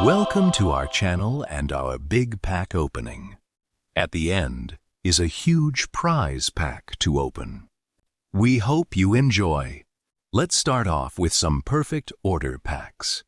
Welcome to our channel and our big pack opening. At the end is a huge prize pack to open. We hope you enjoy. Let's start off with some perfect order packs.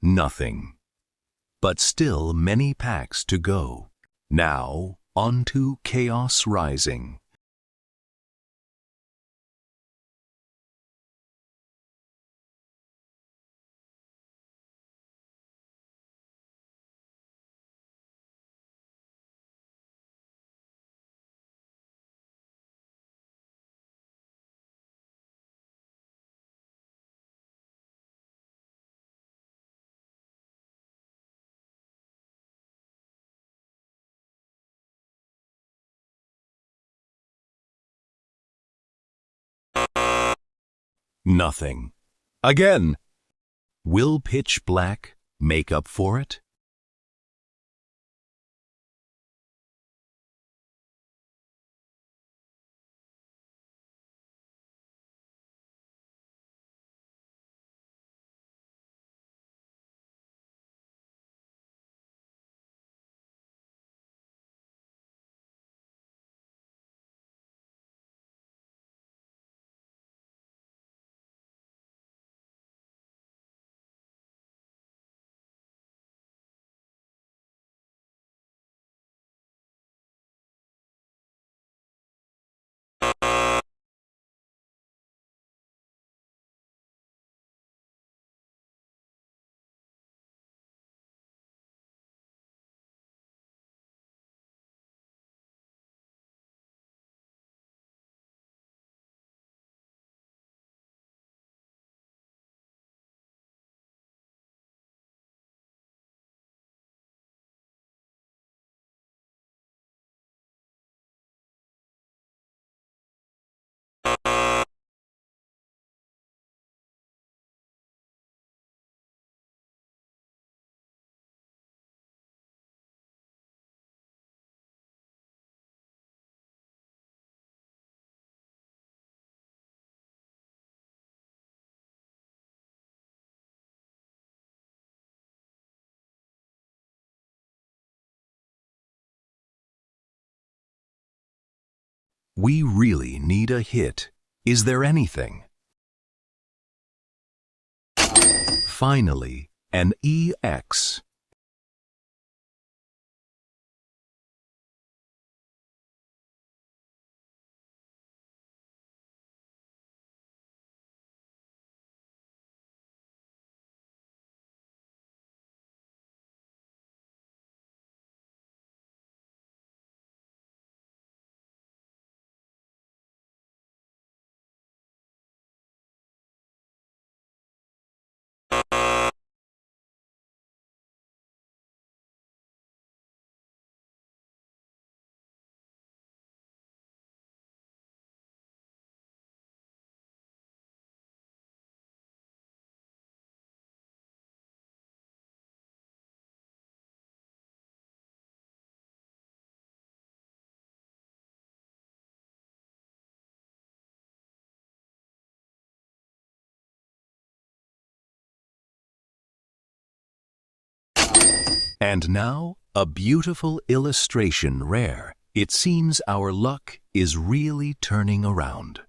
Nothing. But still many packs to go. Now, on to Chaos Rising. Nothing. Again! Will Pitch Black make up for it? We really need a hit. Is there anything? Finally, an EX. And now, a beautiful illustration rare. It seems our luck is really turning around.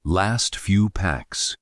Last few packs.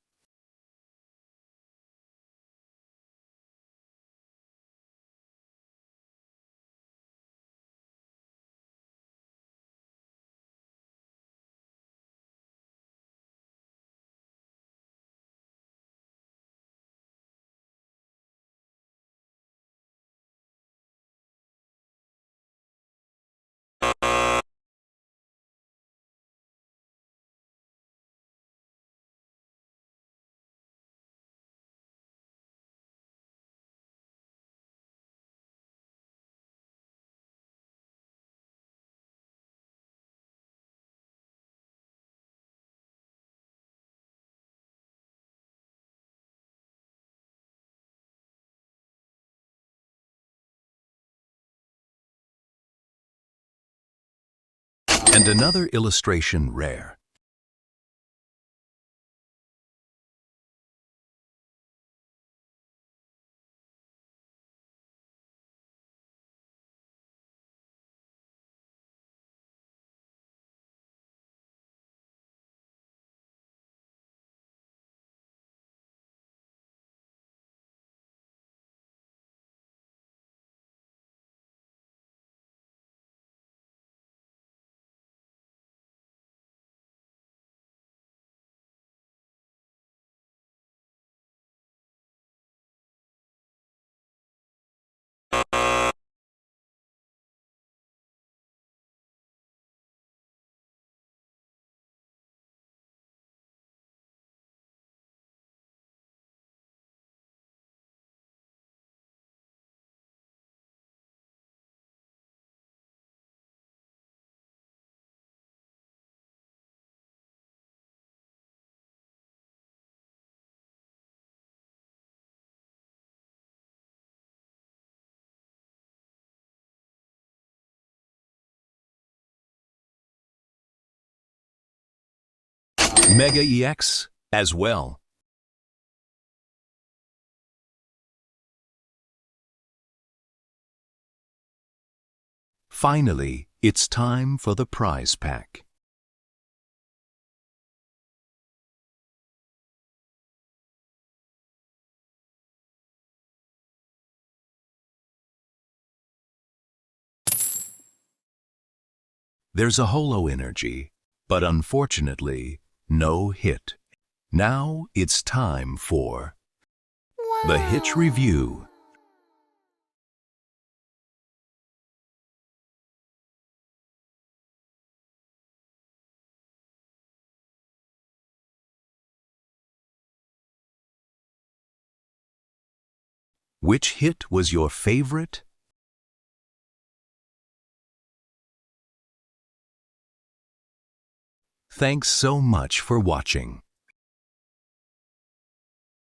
And another illustration rare. Mega EX as well. Finally, it's time for the prize pack. There's a holo energy, but unfortunately, no hit. Now it's time for the Hitch Review. Which hit was your favorite? Thanks so much for watching.